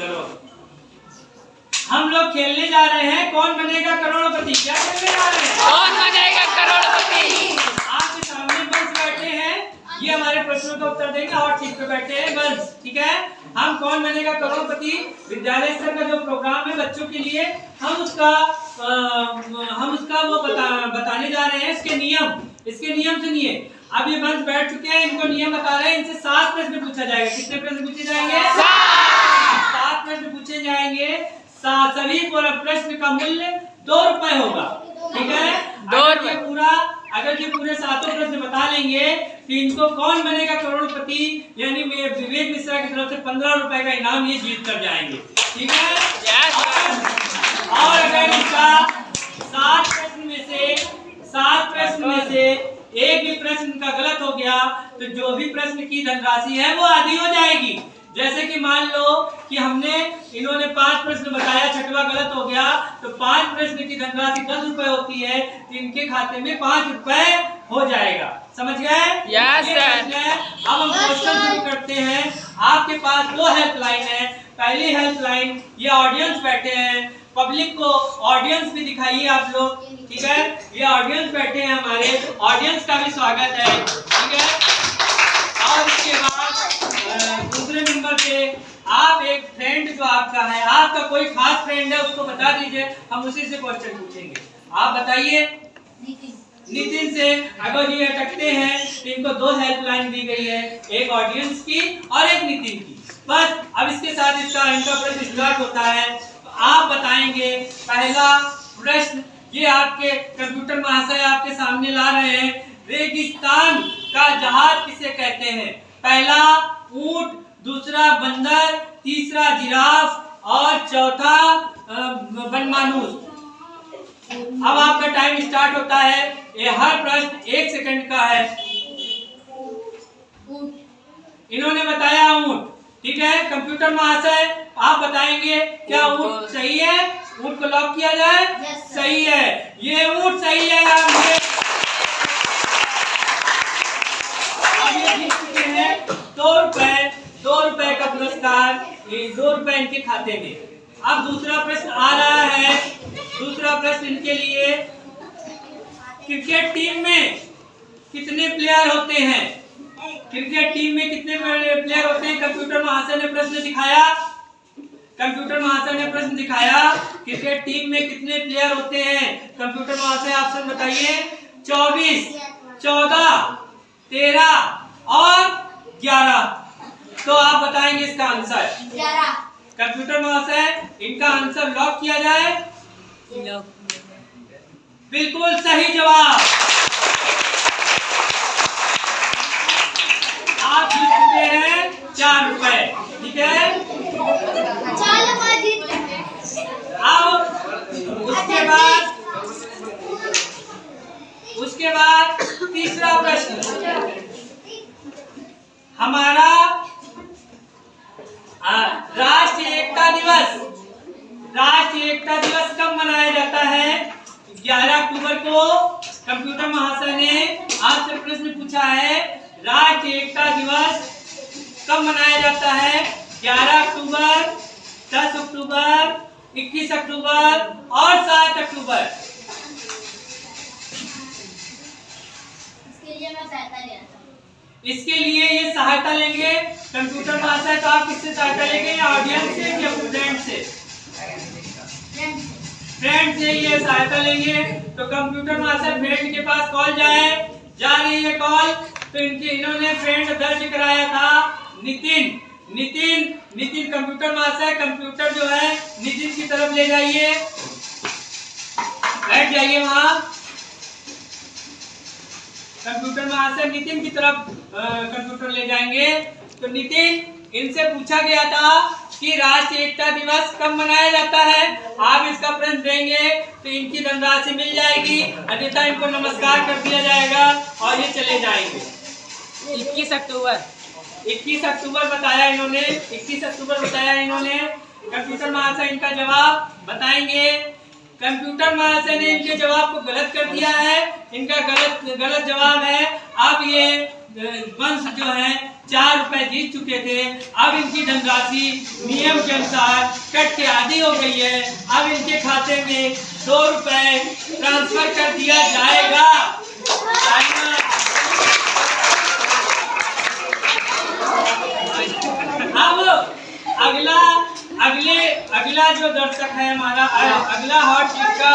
चलो हम लोग खेलने जा रहे हैं कौन बनेगा करोड़पति। क्या खेलने जा रहे हैं? कौन बनेगा करोड़पति। आपके सामने बंस बैठे हैं, ये हमारे प्रश्नों का उत्तर देंगे और ठीक पे बैठे हैं बंस। ठीक है, हम कौन बनेगा करोड़पति विद्यालय स्तर का जो प्रोग्राम है बच्चों के लिए, हम उसका वो बताने जा रहे हैं। इसके नियम सुनिए। अब ये बंस बैठ चुके हैं, इनको नियम बता रहे हैं। इनसे 7 प्रश्न पूछा जाएगा। कितने प्रश्न पूछे जाएंगे? 7 प्रश्न पूछे जाएंगे। सभी प्रश्न का मूल्य 2 रुपए होगा। ठीक है, अगर ये पूरे 7 प्रश्न बता लेंगे तो इनको कौन बनेगा करोड़पति यानी विवेक मिश्रा की तरफ से 15 रुपए का इनाम ये जीत कर जाएंगे। ठीक है, और अगर इसका 7 प्रश्न में से एक भी प्रश्न का गलत हो गया तो जो भी प्रश्न की धनराशि है वो आधी हो जाएगी। जैसे कि मान लो कि इन्होंने 5 प्रश्न बताया, 6वां गलत हो गया तो 5 प्रश्न की धनराशि 10 रुपए होती है, तो इनके खाते में 5 रुपए हो जाएगा। समझ गए? Yes sir. अब हम क्वेश्चन शुरू करते हैं। आपके पास 2 हेल्पलाइन है। पहली हेल्पलाइन, ये ऑडियंस बैठे हैं, पब्लिक को ऑडियंस भी दिखाइए आप लोग। ठीक है, ये ऑडियंस बैठे हैं हमारे, ऑडियंस का भी स्वागत है। ठीक है, और इसके बाद दूसरे नंबर पे आप एक फ्रेंड जो आपका है, आपका कोई खास फ्रेंड है उसको बता दीजिए, हम उसी से क्वेश्चन पूछेंगे। आप बताइए। नितिन से। अगर ये अटकते हैं तो इनको 2 हेल्पलाइन दी गई है, एक ऑडियंस की और एक नितिन की। बस अब इसके साथ इनका प्रश्न स्टार्ट होता है। तो आप बताएंगे पहला प्रश्न, ये आपके कंप्यूटर महाशय आपके सामने ला रहे हैं। रेगिस्तान का जहाज किसे कहते हैं? पहला ऊंट, दूसरा बंदर, तीसरा जिराफ और चौथा बनमानुस। अब आपका टाइम स्टार्ट होता है। ये हर प्रश्न 1 सेकंड का है। इन्होंने बताया ऊंट। ठीक है, कंप्यूटर महाशय आप बताएंगे क्या ऊंट सही है? ऊंट को लॉक किया जाए? सही है, ये ऊंट सही है। अब ये जीत चुके हैं 2 रुपए का पुरस्कार, 2 रुपए इनके खाते में। अब दूसरा प्रश्न आ रहा है। दूसरा प्रश्न इनके लिए, क्रिकेट टीम में कितने प्लेयर होते हैं? क्रिकेट टीम में कितने प्लेयर होते हैं? कंप्यूटर महाशय ने प्रश्न दिखाया। क्रिकेट टीम में कितने प्लेयर होते हैं? कंप्यूटर महाशय ऑप्शन बताइए। 24, 14, 13 और 11। तो आप बताएंगे इसका आंसर। 11। कंप्यूटर महाशय इनका आंसर लॉक किया जाए? बिल्कुल सही जवाब। आप जीत चुके हैं 4 रुपए। ठीक है, अब उसके बाद तीसरा प्रश्न हमारा, राष्ट्रीय एकता दिवस कब मनाया जाता है? 11 अक्टूबर को। कंप्यूटर महाशय ने आपसे प्रश्न पूछा है, राष्ट्रीय एकता दिवस कब मनाया जाता है? 11 अक्टूबर, 10 अक्टूबर, 21 अक्टूबर और 7 अक्टूबर। इसके लिए ये सहायता लेंगे कंप्यूटर महाशय। तो आप किससे सहायता लेंगे? ऑडियंस से या फ्रेंड से? फ्रेंड से ये सहायता लेंगे। तो कंप्यूटर महाशय फ्रेंड के पास कॉल जा रही है कॉल। तो इन्होंने फ्रेंड दर्ज कराया था नितिन कंप्यूटर महाशय, कंप्यूटर जो है नितिन की तरफ ले जाइए, बैठ जाइए वहां। कंप्यूटर महाशय नितिन की तरफ कंप्यूटर ले जाएंगे। तो नितिन, इनसे पूछा गया था कि राष्ट्रीय एकता दिवस कब मनाया जाता है। आप इसका प्रश्न देंगे तो इनकी धनराशि मिल जाएगी, अन्यथा इनको नमस्कार कर दिया जाएगा और ये चले जाएंगे। 21 अक्टूबर। 21 अक्टूबर बताया इन्होंने। 21 अक्टूबर बताया इन्होंने। कंप्यूटर महाशय इनका जवाब बताएंगे। कंप्यूटर महाशय ने इनके जवाब को गलत कर दिया है। इनका गलत जवाब है। अब ये वंश जो है 4 रुपए जीत चुके थे। अब इनकी धनराशि नियम के अनुसार कट के आधी हो गई है। अब इनके खाते में 2 रुपए ट्रांसफर कर दिया जाएगा। अब अगला जो दर्शक है हमारा, अगला हॉट सीट का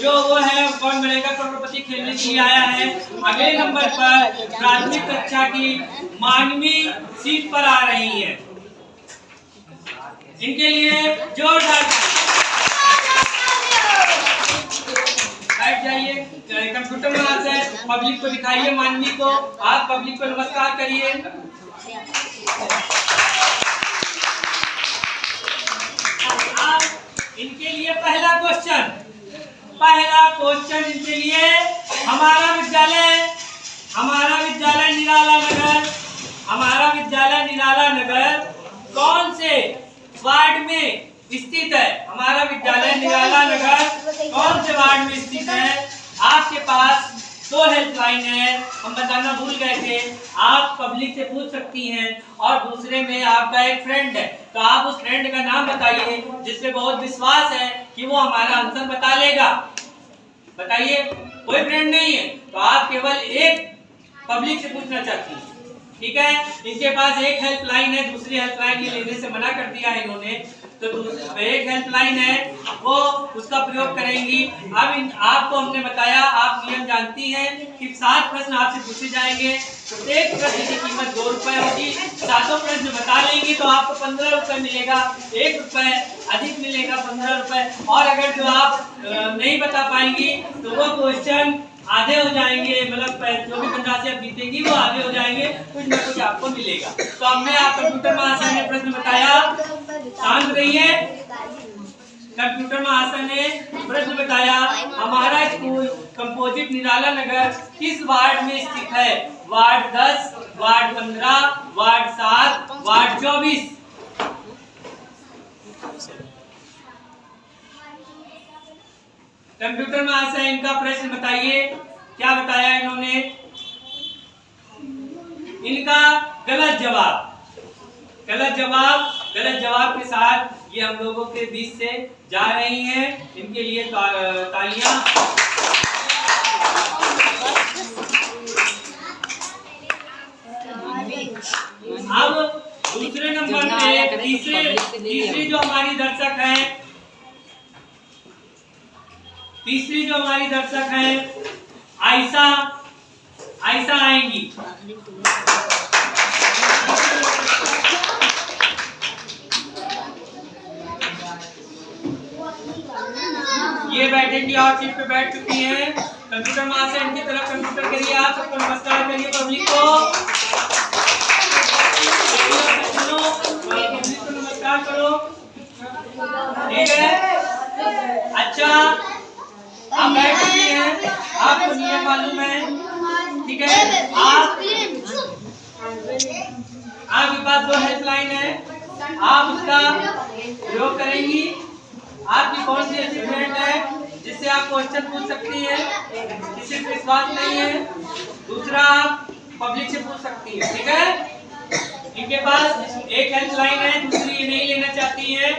जो वो है कौन बनेगा करोड़पति खेलने के लिए आया है। अगले नंबर पर प्राथमिक कक्षा की मानवी सीट पर आ रही है। इनके लिए जोरदार बैठ जाइए। कंप्यूटर महाशय पब्लिक को दिखाइए, मानवी को। आप पब्लिक को नमस्कार करिए। इनके लिए पहला क्वेश्चन इनके लिए हमारा विद्यालय निराला नगर कौन से वार्ड में स्थित है? हमारा विद्यालय निराला नगर कौन से वार्ड में स्थित है? आपके पास 2 हेल्पलाइन है, हम बताना भूल गए थे। आप पब्लिक से पूछ सकती हैं और दूसरे में आपका एक फ्रेंड है, तो आप उस फ्रेंड का नाम बताइए जिसपे बहुत विश्वास है कि वो हमारा आंसर बता लेगा। बताइए, कोई फ्रेंड नहीं है तो आप केवल एक पब्लिक से पूछना चाहती हैं, ठीक है। इनके पास एक हेल्पलाइन है, दूसरी हेल्पलाइन ये लेने से मना कर दिया है इन्होंने, तो एक हेल्पलाइन है वो उसका प्रयोग करेंगी। अब आपको हमने बताया, आप नियम जानती हैं कि 7 प्रश्न आपसे पूछे जाएंगे। प्रत्येक प्रश्न की कीमत 2 रुपए होगी। 7 प्रश्न बता लेंगी तो आपको 15 रुपए मिलेगा। 1 रुपए अधिक मिलेगा, 15 रुपए। और अगर जो आप नहीं बता पाएंगी तो वो क्वेश्चन आधे हो जाएंगे, मतलब जो भी धनराशि आप जीतेंगी वो आधे हो जाएंगे, कुछ ना कुछ आपको मिलेगा। तो हमने आप कंप्यूटर महाशय ने प्रश्न बताया, शांत रहिए। कंप्यूटर महाशय ने प्रश्न बताया, हमारा स्कूल कंपोजिट निराला नगर किस वार्ड में स्थित है? Ward 10, ward 15, ward 7, ward 24। Computer महाशय इनका प्रश्न बताइए, क्या बताया इन्होंने? इनका गलत जवाब के साथ ये हम लोगों के बीच से जा रही हैं। इनके लिए तालियां। अब दूसरे नंबर पे तीसरी जो हमारी दर्शक है आयशा आएंगी। ये बैठेंगी और सीट पे बैठ चुकी हैं। कंप्यूटर महाशय इनकी तरफ कंप्यूटर करिए, आप सबको नमस्कार करिए पब्लिक को। नमस्कार करो, ठीक है। अच्छा, आप बैठ चुकी हैं, आपको नियम मालूम है, ठीक है। आपके पास 2 हेल्पलाइन है, आप उसका प्रयोग करेंगी। आपकी कौन सी ऐसी फ्रेंड है जिससे आप क्वेश्चन पूछ सकती हैं, किसी पे विश्वास नहीं है? दूसरा, आप पब्लिक से पूछ सकती हैं, ठीक है। इनके पास एक हेल्पलाइन है, दूसरी ये नहीं लेना चाहती है।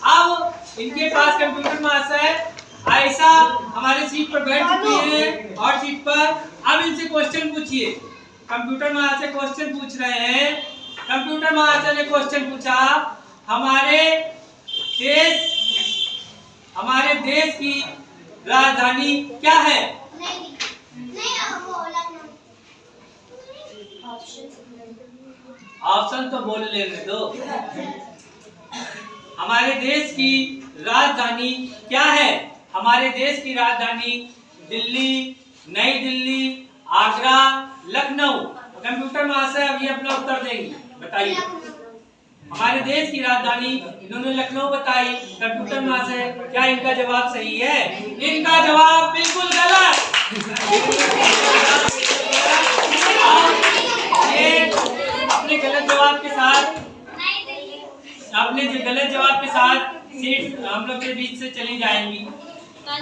अब इनके पास कंप्यूटर महाशय आयशा हमारे सीट पर बैठ चुकी है और सीट पर। अब इनसे क्वेश्चन पूछिए। कंप्यूटर महाशय क्वेश्चन पूछ रहे हैं। कंप्यूटर महाशय ने क्वेश्चन पूछा, हमारे देश की राजधानी क्या है? ऑप्शन तो बोल लेने दो। हमारे देश की राजधानी क्या है? हमारे देश की राजधानी दिल्ली, नई दिल्ली, आगरा, लखनऊ। कंप्यूटर महाशय अभी अपना उत्तर देंगे, बताइए। हमारे देश की राजधानी इन्होंने लखनऊ बताई। कंप्यूटर महाशय क्या इनका जवाब सही है? इनका जवाब बिल्कुल गलत। अपने गलत जवाब के साथ सीट हम लोग के बीच से चली जाएंगी। अब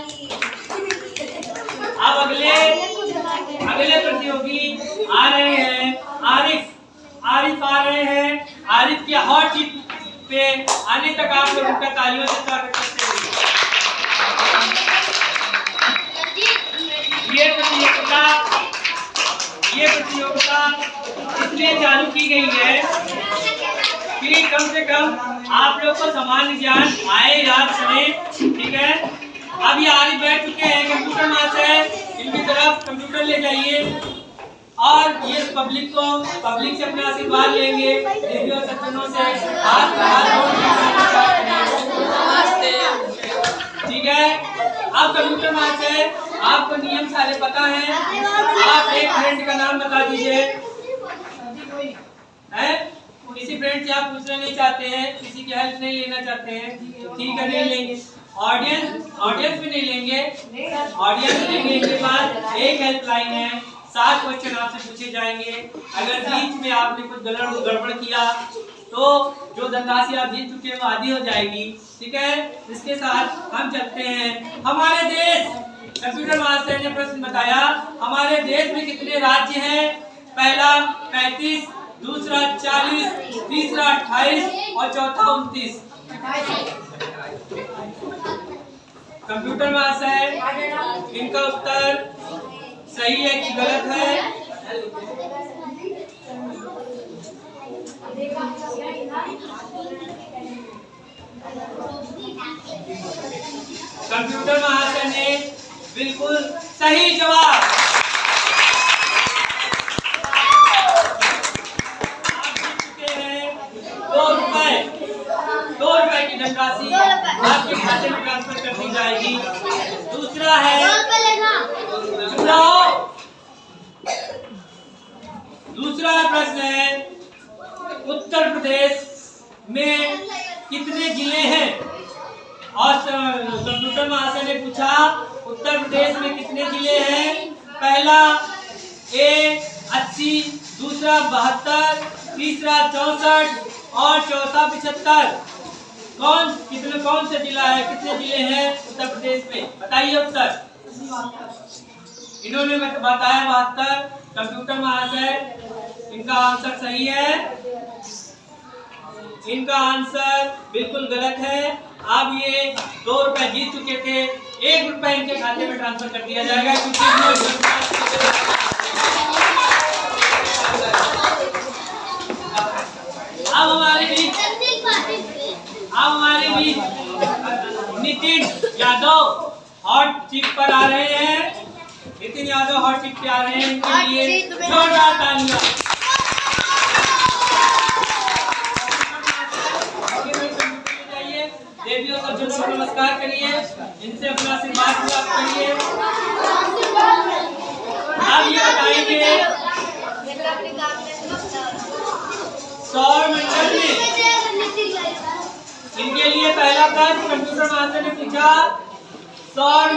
अगले प्रतियोगी आ रहे हैं आरिफ आ रहे हैं। आरिफ की हॉट सीट पे आने तक आप लोग उनका तालियों से स्वागत करते हैं। ये प्रतियोगिता इसलिए चालू की गई है कि कम से कम आप लोग को सामान्य ज्ञान आए याद सुने, ठीक है। अब ये आरिफ बैठ चुके हैं, कंप्यूटर मास्टर इनकी तरफ कंप्यूटर ले जाइए और ये पब्लिक से अपना आशीर्वाद लेंगे। देवियों सज्जनों से हाथ ठीक है। अब कंप्यूटर मास्टर आपको नियम सारे पता हैं। आप एक फ्रेंड का नाम बता दीजिए, है किसी फ्रेंड से आप पूछना नहीं चाहते हैं, किसी की हेल्प नहीं लेना चाहते हैं, ठीक है, नहीं लेंगे। ऑडियंस भी नहीं लेंगे, ऑडियंस लेंगे। इनके पास एक हेल्पलाइन है, 7 क्वेश्चन आपसे पूछे जाएंगे। अगर बीच में आपने कुछ गड़बड़ किया तो जो धनराशि आप जीत चुके हैं वो आधी हो जाएगी, ठीक है। इसके साथ हम चलते हैं। हमारे देश, कंप्यूटर मास्टर ने प्रश्न बताया, हमारे देश में कितने राज्य हैं? पहला 35, दूसरा 40, तीसरा 28 और चौथा 29। कंप्यूटर मास्टर इनका उत्तर सही है कि गलत है? कंप्यूटर मास्टर ने बिल्कुल सही जवाब। आप जीत चुके हैं 2 रुपए की धनराशि आपके खाते में ट्रांसफर कर दी जाएगी। दूसरा है दूसरा प्रश्न है, उत्तर प्रदेश में कितने जिले हैं? और कंप्यूटर मास्टर ने पूछा उत्तर प्रदेश में कितने जिले हैं? पहला A 80, दूसरा 72, तीसरा 64 और चौथा 75। कौन सा जिला है, कितने जिले हैं उत्तर प्रदेश में? बताइए उत्तर। इन्होंने बताया 72। कंप्यूटर मास्टर इनका आंसर सही है? इनका आंसर बिल्कुल गलत है। अब ये 2 रुपए जीत चुके थे, 1 रुपए इनके खाते में ट्रांसफर कर दिया जाएगा क्योंकि अब हमारे बीच नितिन यादव हॉट सीट पर आ रहे हैं। नितिन यादव हॉट सीट पे आ रहे हैं, इनके लिए जोरदार तालियां। देवियों को जो नमस्कार करिए, इनसे अपना आशीर्वाद प्राप्त करिए। अब ये बताएंगे सौर मंडल में, इनके लिए पहला प्रश्न कंप्यूटर मास्टर ने पूछा, सौर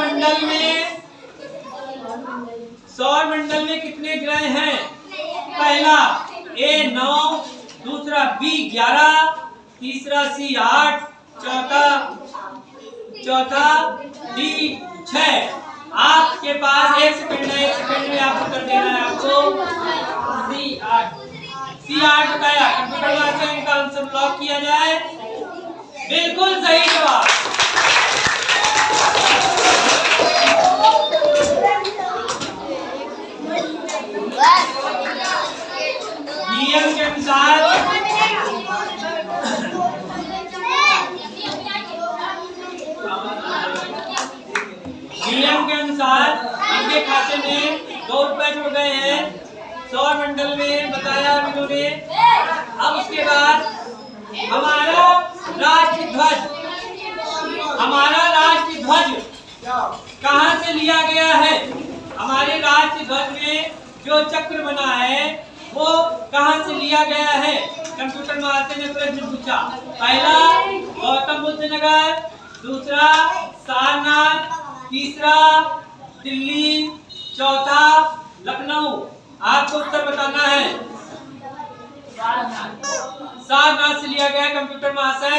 मंडल में कितने ग्रह हैं? पहला A 9, दूसरा B 11, तीसरा C 8, चौथा D 6। आपके पास 1 सेकंड है, 1 सेकंड में आप उत्तर देना है आपको। C 8 बताया। कंप्यूटर मास्टर इनका आंसर लॉक किया जाए। बिल्कुल सही जवाब। नियम के अनुसार इनके खाते में 2 रुपए जुड़ गए हैं। सौर मंडल में बताया इन्होंने। अब उसके बाद हमारा राष्ट्रीय ध्वज कहाँ से लिया गया है? हमारे राष्ट्रीय ध्वज में जो चक्र बना है वो कहाँ से लिया गया है? कंप्यूटर मास्टर ने प्रश्न पूछा। पहला गौतम बुद्ध नगर, दूसरा सारनाथ, तीसरा दिल्ली, चौथा लखनऊ। आपको उत्तर बताना है। सारनाथ से लिया गया कंप्यूटर मास्टर,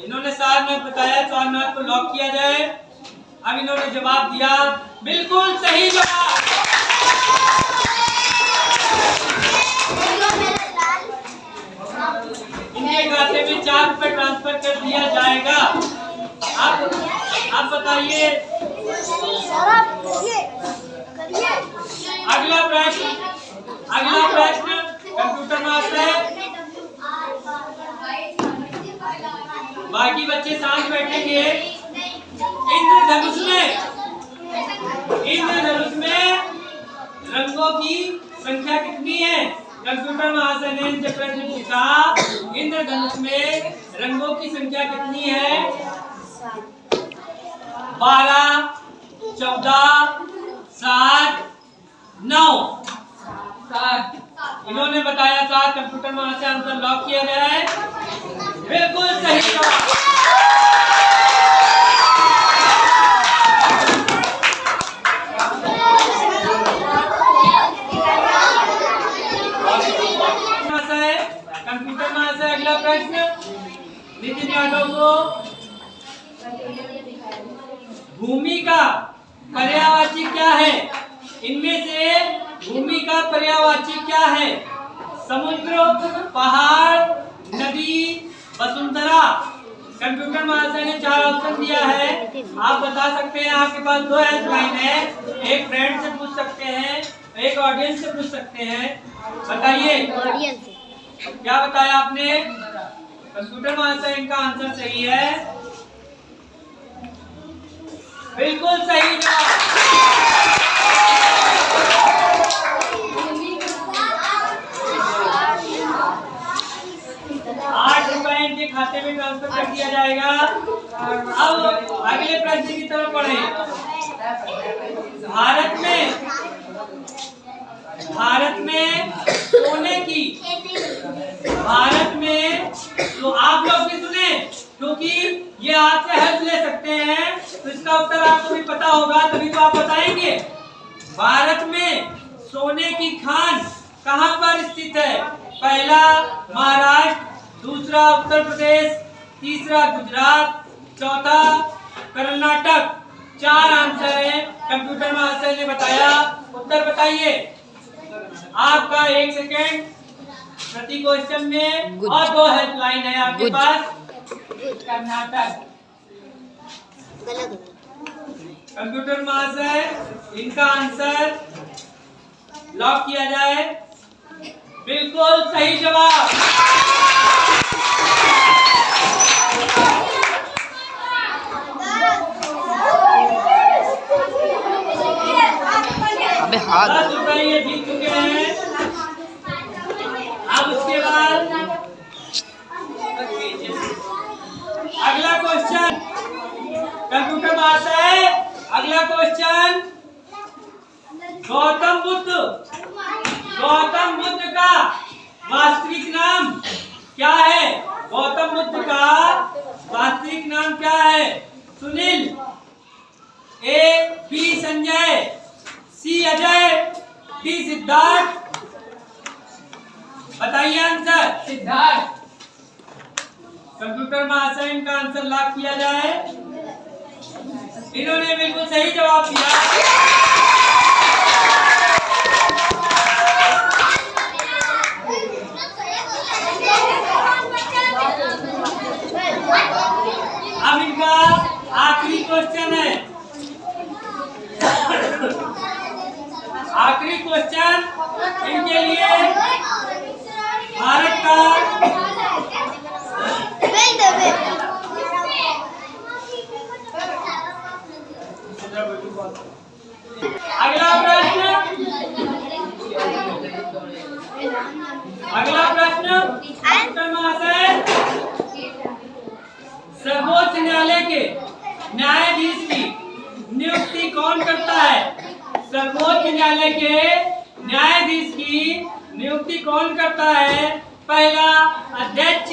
इन्होंने सारनाथ बताया। सारनाथ को लॉक किया जाए। अब इन्होंने जवाब दिया बिल्कुल सही जवाब। इनके खाते में 4 रुपए ट्रांसफर कर दिया जाएगा। आप बताइए। अगला प्रश्न कंप्यूटर मास्टर। बाकी बच्चे शांत बैठेंगे। इंद्रधनुष में रंगों की संख्या कितनी है? कंप्यूटर महाशय ने इनसे प्रश्न पूछा, इंद्रधनुष में रंगों की संख्या कितनी है? 12, 14, 7, 9। 7। इन्होंने बताया 7। कंप्यूटर महाशय आंसर लॉक किया गया है। बिल्कुल सही जवाब। कंप्यूटर महाशय अगला प्रश्न नितिन यादव को, भूमि का पर्यायवाची क्या है? इनमें से भूमि का पर्यायवाची क्या है? समुद्र, पहाड़, नदी, वसुंधरा। कंप्यूटर महाशय ने 4 ऑप्शन दिया है। आप बता सकते हैं। आपके पास 2 हेल्पलाइन है, एक फ्रेंड से पूछ सकते हैं, एक ऑडियंस से पूछ सकते हैं। बताइए क्या बताया आपने? कंप्यूटर महाशय इनका आंसर सही है। बिल्कुल सही जवाब। 8 रुपए इनके खाते में ट्रांसफर कर दिया जाएगा। अब अगले प्रश्न की तरफ बढ़े। भारत में सोने की, भारत में, तो आप लोग भी सुने क्योंकि ये आपसे हेल्प ले सकते हैं, तो इसका उत्तर आपको भी पता होगा तभी तो आप बताएंगे। भारत में सोने की खान कहां पर स्थित है? पहला महाराष्ट्र, दूसरा उत्तर प्रदेश, तीसरा गुजरात, चौथा कर्नाटक। 4 आंसर है। कंप्यूटर महाशय ने बताया। उत्तर बताइए। आपका 1 सेकेंड प्रति क्वेश्चन में और 2 हेल्पलाइन है आपके पास। कर्नाटक। कंप्यूटर महाशय इनका आंसर लॉक किया जाए। बिल्कुल सही जवाब। अबे हाथ 10 रुपए ये जीत चुके हैं। अब उसके बाद अगला क्वेश्चन कंप्यूटर महाशय, अगला क्वेश्चन गौतम बुद्ध का वास्तविक नाम क्या है? गौतम बुद्ध का वास्तविक नाम क्या है? सुनील, ए, बी संजय, सी अजय, डी सिद्धार्थ। बताइए आंसर। सिद्धार्थ। कंप्यूटर महाशय इनका आंसर लॉक किया जाए। इन्होंने बिल्कुल सही जवाब दिया। अब इनका आखिरी क्वेश्चन है। आखिरी क्वेश्चन इनके लिए भारत का अगला प्रश्न कंप्यूटर महाशय, सर्वोच्च न्यायालय के न्यायाधीश की नियुक्ति कौन करता है? सर्वोच्च न्यायालय के न्यायाधीश की नियुक्ति कौन करता है? पहला अध्यक्ष,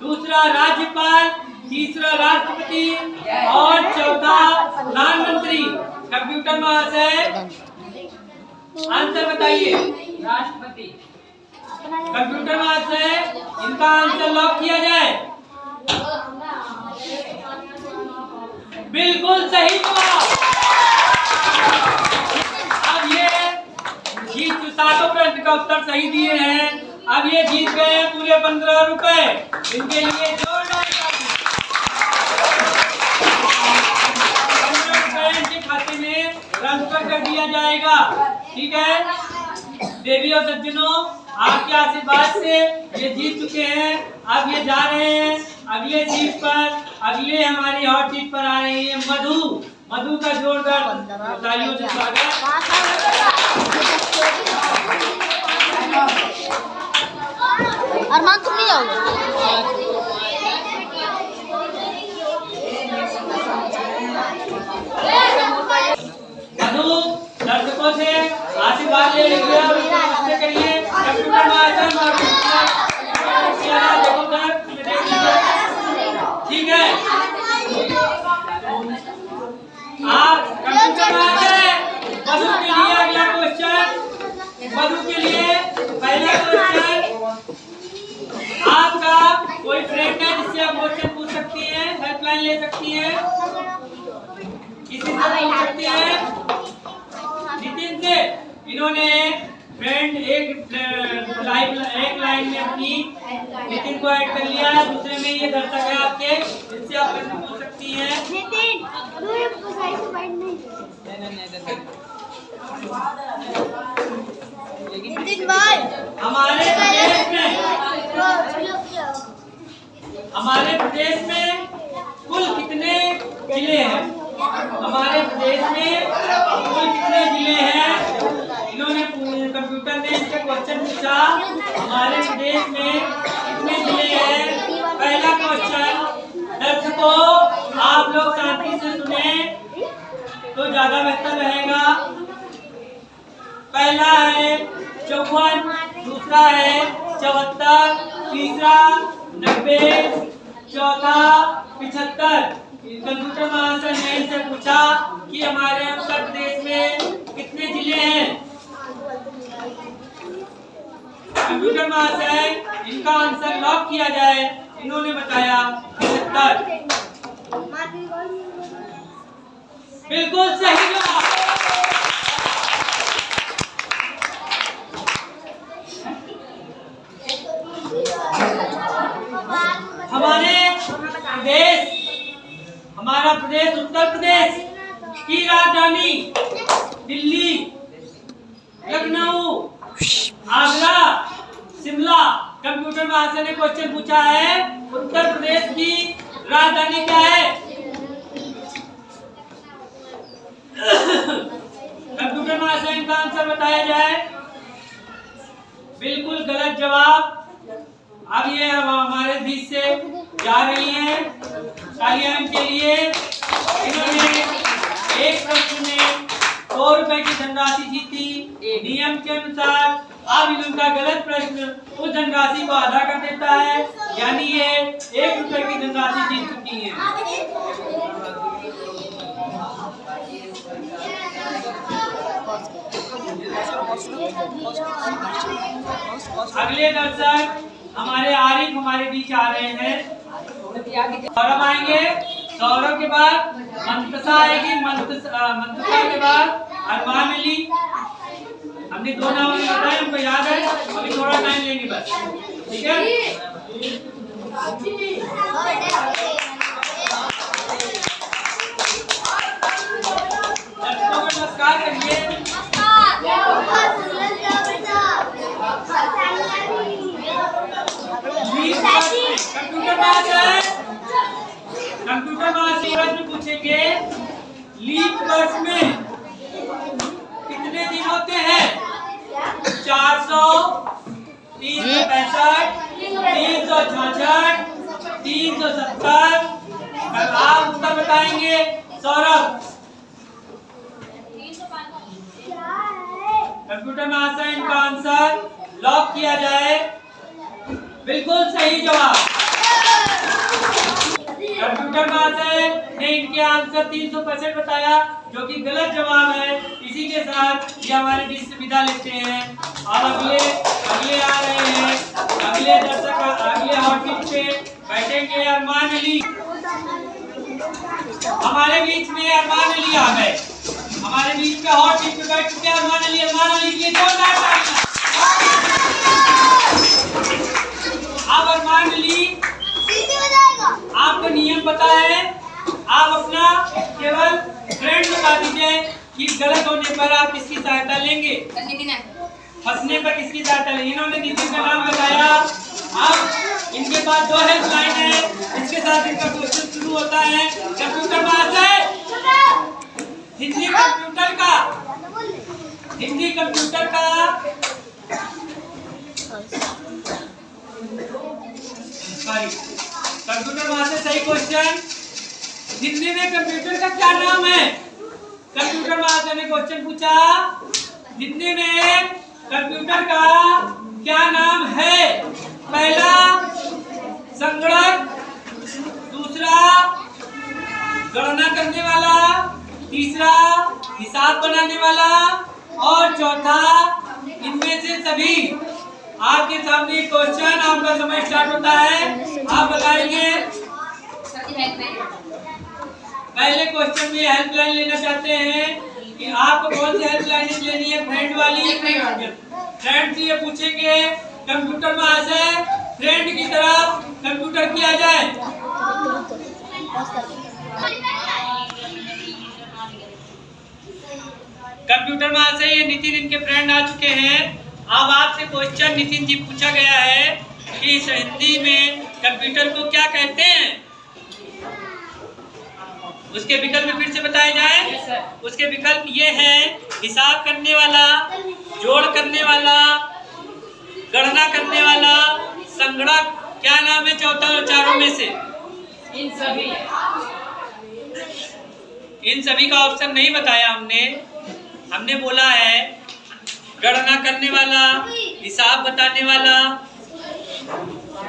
दूसरा राज्यपाल, तीसरा राष्ट्रपति और चौथा प्रधानमंत्री। कंप्यूटर महाशय आंसर बताइए। राष्ट्रपति। कंप्यूटर महाशय इनका आंसर लॉक किया जाए। बिल्कुल सही जवाब। का उत्तर सही दिए हैं। अब ये जीत गए हैं पूरे 15 रुपए। इनके लिए जोरदार ताली। 15 रुपए इनके खाते में ट्रांसफर कर दिया जाएगा। ठीक है देवी और सज्जनों, आपके आशीर्वाद से ये जीत चुके हैं। अब ये जा रहे हैं अगले सीट पर। अगले हमारी हॉट सीट पर आ रही है मधु। मधु का जोरदार तालियों से स्वागत। अरमान तुम नहीं जाओगे? मधु दर्शकों से आशीर्वाद ले लीजिए और नमस्ते करिए। कंप्यूटर महाशय ठीक है आप कंप्यूटर महाशय मधु के लिए अगला क्वेश्चन। मधु के लिए पहला क्वेश्चन, आपका कोई फ्रेंड है जिससे आप क्वेश्चन पूछ सकती हैं, हेल्पलाइन ले सकती हैं, किसी से पूछ सकती हैं। नितिन से इन्होंने फ्रेंड एक लाइन में अपनी नितिन को ऐड कर लिया है। दूसरे में ये दर्शक है आपके, जिनसे आप प्रश्न पूछ सकती हैं। नितिन भाई हमारे प्रदेश में कुल कितने जिले हैं? हमारे प्रदेश में कुल कितने जिले हैं? इन्होंने कंप्यूटर ने इनसे क्वेश्चन पूछा हमारे प्रदेश में कितने जिले हैं। पहला क्वेश्चन दर्शकों आप लोग शांति से सुने तो ज्यादा बेहतर रहेगा। पहला है 54, दूसरा है 74, तीसरा 90, चौथा 75। कंप्यूटर महाशय ने इनसे पूछा कि हमारे उत्तर प्रदेश में कितने जिले हैं। कंप्यूटर महाशय इनका आंसर लॉक किया जाए। इन्होंने बताया 75। बिल्कुल सही जवाब। हमारा प्रदेश उत्तर प्रदेश की राजधानी दिल्ली, लखनऊ, आगरा, शिमला। कंप्यूटर महाशय ने क्वेश्चन पूछा है उत्तर प्रदेश की राजधानी क्या है? कंप्यूटर महाशय का आंसर बताया जाए। बिल्कुल गलत जवाब। अब ये हमारे बीच से जा रही हैं। तालियां इनके लिए। इन्होंने एक प्रश्न में 100 रुपए की धनराशि जीती। नियम के अनुसार अब इनका गलत प्रश्न उस धनराशि को आधा कर देता है, यानी ये 1 रुपए की धनराशि जीत चुकी है। अगले दर्शक हमारे आरिफ हमारे बीच आ रहे हैं। सौरभ आएंगे, सौरभ के बाद मंतसा आएगी, मंतसा के बाद अरमान अली। हमने 2 नाम बताए, हमको याद है, अभी थोड़ा टाइम लेंगे बस। ठीक है दर्शकों को नमस्कार करिए। कंप्यूटर महाशय पूछेंगे लीप वर्ष में कितने दिन होते हैं? 400, 365, 366, 370। आप उत्तर बताएंगे सौरभ। कंप्यूटर महाशय इनका आंसर लॉक किया जाए। बिल्कुल सही जवाब। कंप्यूटर महाशय ने इनके आंसर 365 बताया, जो कि गलत जवाब है। इसी के साथ ये हमारे बीच से विदा लेते हैं। अब अगले आ रहे हैं। अगले दर्शक अगले हॉट सीट पे बैठेंगे अरमान अली। हमारे बीच में अरमान अली आ गए। हमारे बीच में हॉट सीट पे बैठ चुके अरमान अली। अरमान अली के लिए जोरदार तालियां। अब अरमान अली, आपको नियम पता है, आप अपना केवल फ्रेंड बता दीजिए कि गलत होने पर आप किसकी सहायता लेंगे, फंसने पर किसकी सहायता लेंगे। इन्होंने नितिन का नाम बताया। अब इनके पास 2 हेल्पलाइन है, इसके साथ इनका क्वेश्चन शुरू होता है। कंप्यूटर महाशय, हिंदी कंप्यूटर का कंप्यूटर महाशय सही क्वेश्चन। हिंदी में कंप्यूटर का क्या नाम है? कंप्यूटर महाशय ने क्वेश्चन पूछा, हिंदी में कंप्यूटर का क्या नाम है? पहला संगणक, दूसरा गणना करने वाला, तीसरा हिसाब बनाने वाला और चौथा इनमें से सभी। आपके सामने क्वेश्चन, आपका समय स्टार्ट होता है, आप बताएंगे। पहले क्वेश्चन में हेल्पलाइन लेना चाहते हैं कि आपको कौन सी हेल्पलाइन लेनी है, फ्रेंड वाली? फ्रेंड से ये पूछेंगे कंप्यूटर महाशय, फ्रेंड की तरफ कंप्यूटर किया जाए। कंप्यूटर महाशय, ये नितिन इनके फ्रेंड आ चुके हैं। अब आपसे क्वेश्चन नितिन जी पूछा गया है कि इस हिंदी में कंप्यूटर को क्या कहते हैं? उसके विकल्प फिर से बताए जाए। उसके विकल्प ये है, हिसाब करने वाला, जोड़ करने वाला, गणना करने वाला, संगणक। क्या नाम है चारों में से? इन सभी का ऑप्शन नहीं बताया हमने बोला है गणना करने वाला, हिसाब बताने वाला।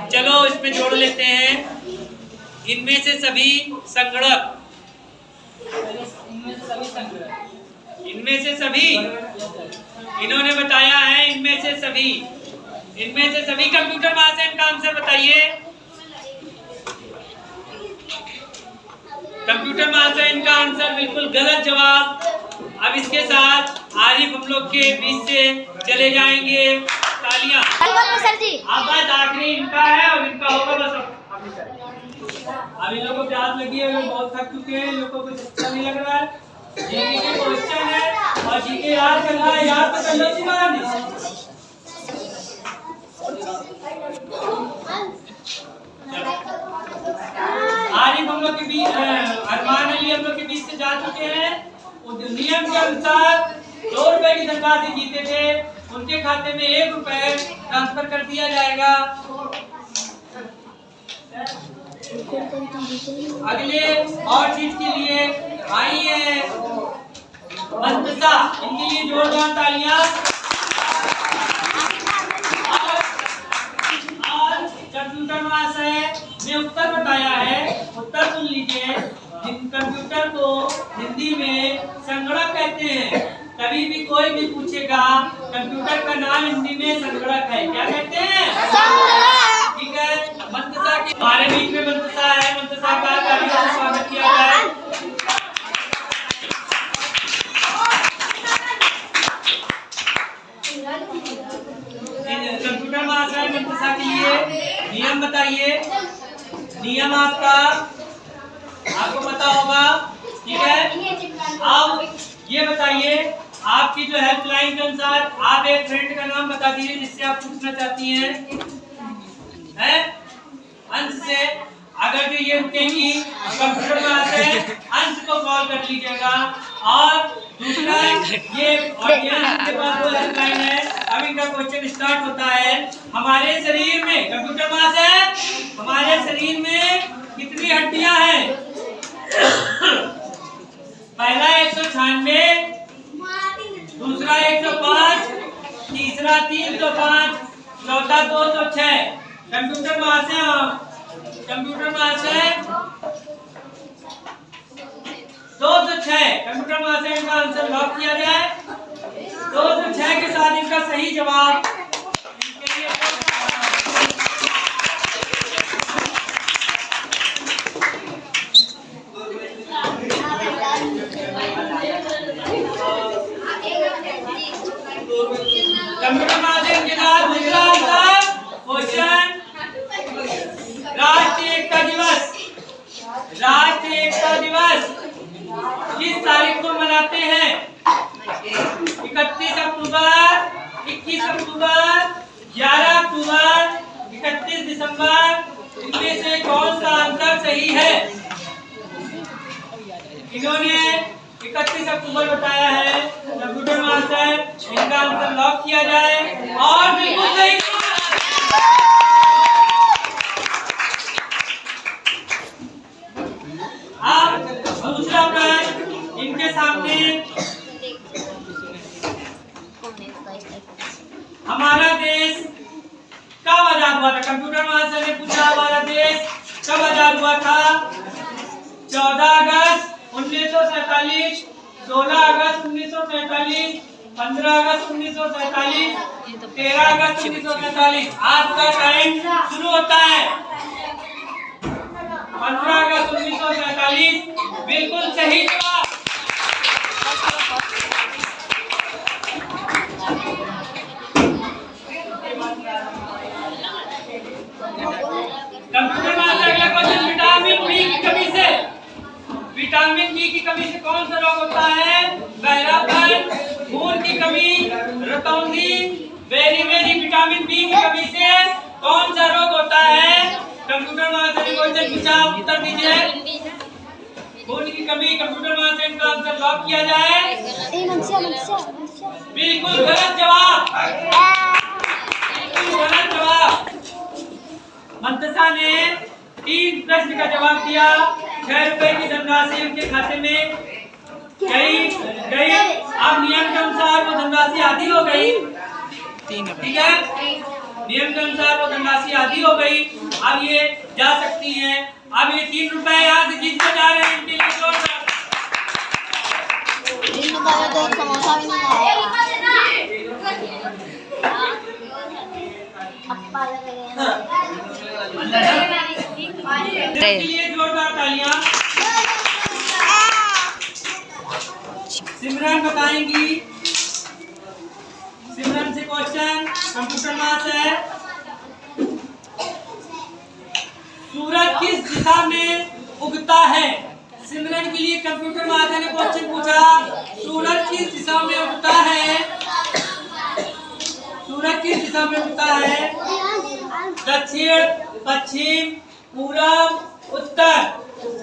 चलो इसमें जोड़ लेते हैं, इनमें से सभी संगणक, इनमें से सभी इन्होंने बताया है, इनमें से सभी कंप्यूटर महाशय इनका आंसर बताइए। कंप्यूटर महाशय इनका आंसर बिल्कुल गलत जवाब। अब इसके साथ आरिफ हम लोग के बीच से चले जाएंगे। तालियां। सर जी। अब बात आखिरी इनका है और इनका होगा बस। अब इन लोगों को प्यास लगी है, लोग बहुत थक चुके हैं, लोगों को अच्छा नहीं लग रहा है। जीके के क्वेश्चन है और जीके याद करना है, याद तो कर लो सी बात। आरिफ हम लोग के बीच, अरमान अली हम लोग के बीच से जा चुके हैं। नियम के अनुसार 2 रुपए की धनराशि जीते थे, उनके खाते में 1 रुपए ट्रांसफर कर दिया जाएगा। अगले और चीज के लिए आइए मंतसा, इनके लिए जोरदार तालियां। और कंप्यूटर महाशय ने उत्तर बताया है, उत्तर सुन लीजिए। कंप्यूटर को हिंदी में संगणक कहते हैं। कभी भी कोई भी पूछेगा कंप्यूटर का नाम हिंदी में संगणक है, क्या कहते हैं? संगणक। ठीक है, मंतसा की हमारे बीच में मंतसा है, मंतसा का तालियों से स्वागत किया जाए। कंप्यूटर महाशय मंतसा के लिए नियम बताइए। नियम आपको पता होगा, ठीक है। अब ये बताइए, आपकी जो हेल्पलाइन के अनुसार आप एक फ्रेंड का नाम बता दीजिए जिससे आप पूछना चाहती हैं। अंश से अगर जो ये रुकेंगी कंप्यूटर महाशय अंश को कॉल कर लीजिएगा। और दूसरा ये ऑडियंस के पास वो हेल्पलाइन है। अब इनका क्वेश्चन स्टार्ट होता है। हमारे शरीर में कंप्यूटर महाशय, हमारे शरीर में कितनी हड्डियां हैं? पहला 196, दूसरा 105, तीसरा 305, चौथा 206। कंप्यूटर महाशय 206। कंप्यूटर महाशय का आंसर लॉक किया जाए। 206 के साथ इनका सही जवाब। कंप्यूटर महाशय राष्ट्रीय एकता दिवस किस तारीख को मनाते हैं? 31 अक्टूबर, 21 अक्टूबर, 11 अक्टूबर, 31 दिसंबर। इनमें से कौन सा आंसर सही है? इन्होंने 31 अक्टूबर बताया है। कंप्यूटर मास्टर इनका आंसर लॉक किया जाए और बिल्कुल सही। अब दूसरा प्रश्न इनके सामने, हमारा देश कब आजाद हुआ था? कंप्यूटर मास्टर ने पूछा हमारा देश कब आजाद हुआ था? 14 अगस्त 1947, 16 अगस्त 1947, 15 अगस्त 1947, 13 अगस्त 1947। आपका टाइम शुरू होता है। 15 अगस्त 1947 बिल्कुल सही जवाब। कंप्यूटर मास्टर अगला क्वेश्चन, विटामिन बी की कमी से, विटामिन बी की कमी से कौन सा रोग होता है? बहरापन, खून की कमी, रतौंधी। वेरी वेरी, विटामिन बी की कमी से कौन सा रोग होता है? कंप्यूटर मास्टर ने क्वेश्चन पूछा, उत्तर दीजिए। खून की कमी। कंप्यूटर मास्टर का आंसर लॉक किया जाए। बिल्कुल गलत जवाब, बिल्कुल गलत जवाब। मंतसा ने 3 प्रश्न का जवाब दिया। 6 रुपए की धनराशि उनके खाते में गई। अब नियम के अनुसार वो धनराशि आधी हो गई, ठीक है? नियम के अनुसार वो धनराशि आधी हो गई। अब ये जा सकती हैं। अब ये 3 रुपए यहाँ से जीतने जा रहे हैं। इनके लिए जोरदार समोसा भी नहीं के लिए जोरदार तालियां। सिमरन बताएंगी। सिमरन से क्वेश्चन कंप्यूटर मास्टर, सूरज किस दिशा में उगता है? सिमरन के लिए कंप्यूटर मास्टर ने क्वेश्चन पूछा, सूरज किस दिशा में उगता है? सूरज किस दिशा में उगता है? दक्षिण, पश्चिम, पूरब, उत्तर।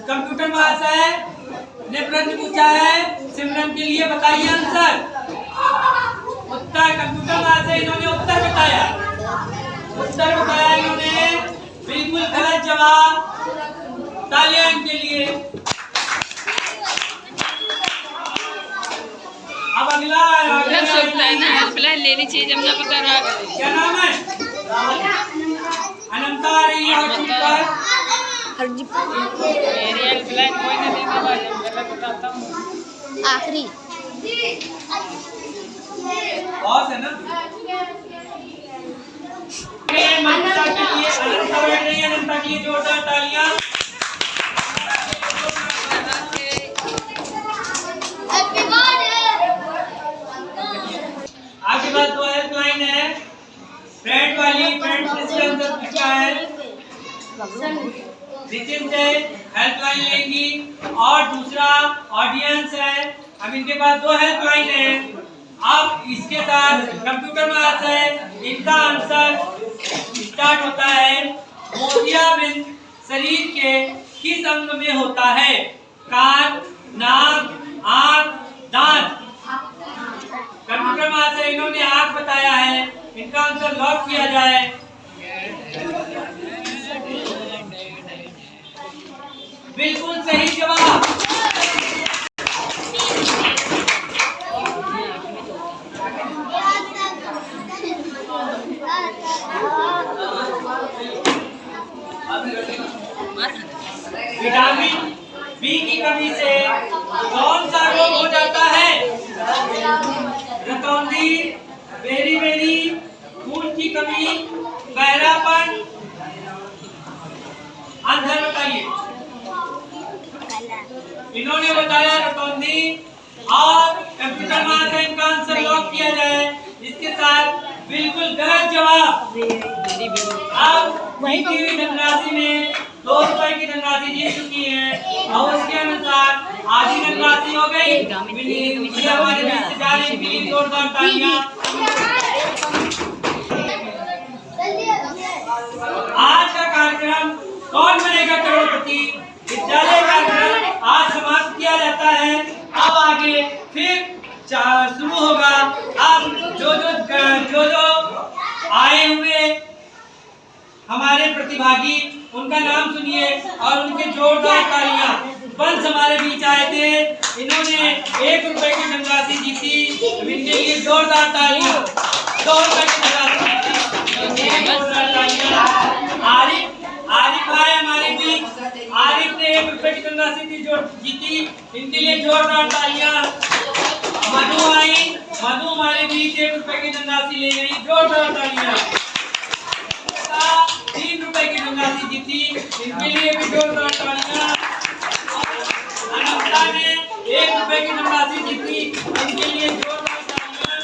कंप्यूटर मास्टर ने प्रश्न पूछा है, सिमरन के लिए बताइए आंसर। उत्तर कंप्यूटर मास्टर, इन्होंने उत्तर बताया। उत्तर बताया इन्होंने, बिल्कुल गलत जवाब। तालियां इनके लिए। अब अगला हेल्पलाइन लेनी चाहिए जब ना पता रहा। क्या नाम है? अनंता आ रही है पर मेरी हेल्पलाइन कोई नहीं देने वाला, मैं बताता हूँ। आखिरी और है ना? मंतसा के लिए, अनंता बैठ रही है। अनंता के लिए जोरदार तालियां। आगे बात 2 हेल्पलाइन है। फ्रेंड वाली, फ्रेंड इसके अंदर पूछा है। नितिन से हेल्पलाइन लेंगी और दूसरा ऑडियंस है। अब इनके पास 2 हेल्पलाइन है। अब इसके साथ कंप्यूटर मास्टर इनका आंसर स्टार्ट होता है। मोतियाबिंद शरीर के किस अंग में होता है? कान, नाक, आंख, दांत। कंप्यूटर मास्टर इन्होंने आंख बताया है। इनका आंसर लॉक किया जाए। बिल्कुल सही जवाब। विटामिन बी की कमी से कौन सा रोग हो जाता है? रतौंधी, बेरी बेरी, खून की कमी, बहरापन। आंसर बताइए। इन्होंने बताया रतौंधी और कंप्यूटर मास्टर इनका आंसर लॉक किया जाए। इसके साथ बिल्कुल गलत जवाब। अब जीती हुई धनराशि में 2 रुपए की धनराशि जीत चुकी है और आधी धनराशि हो गई। ये हमारे बीच से जा रही है, जोरदार तालियां। आज का कार्यक्रम कौन बनेगा करोड़पति विद्यालय कार्यक्रम आज समाप्त किया जाता है। अब आगे फिर शुरू होगा। अब जो आए हुए हमारे प्रतिभागी उनका नाम सुनिए और उनके जोरदार तालियां। वंश हमारे बीच आए थे, इन्होंने 1 रुपए की धनराशि जीती, इनके लिए जोरदार तालियां। 2 रुपए की धनराशि जीती, जोरदार तालियां। आरिफ आए हमारे बीच, आरिफ ने 1 रुपए की धनराशि जीती, इनके लिए जोरदार तालियां। मधु आई, मधु हमारे बीच 1 रुपए की धनराशि ले गई, जोरदार तालियां। 3 रुपए की धनराशि जीती, इनके लिए भी जोरदार तालियां। अनंता ने 1 रुपए की धनराशि जीती, इनके लिए जोरदार तालियां।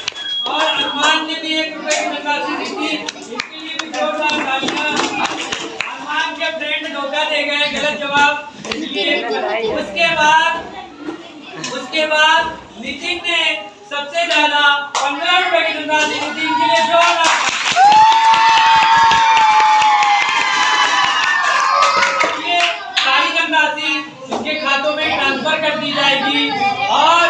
और अरमान ने भी 1 रुपए की धनराशि जीती, इनके लिए भी जोरदार तालियां। अरमान के फ्रेंड धोखा दे गए, गलत जवाब। उसके बाद नितिन ने सबसे ज्यादा 15 रुपए की धनराशि जीती, इनके लिए जोरदार। इनके खातों में ट्रांसफर कर दी जाएगी। और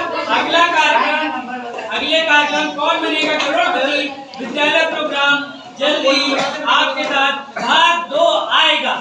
अगले कार्यक्रम कौन बनेगा करोड़पति विद्यालय प्रोग्राम जल्दी आपके साथ भाग 2 आएगा।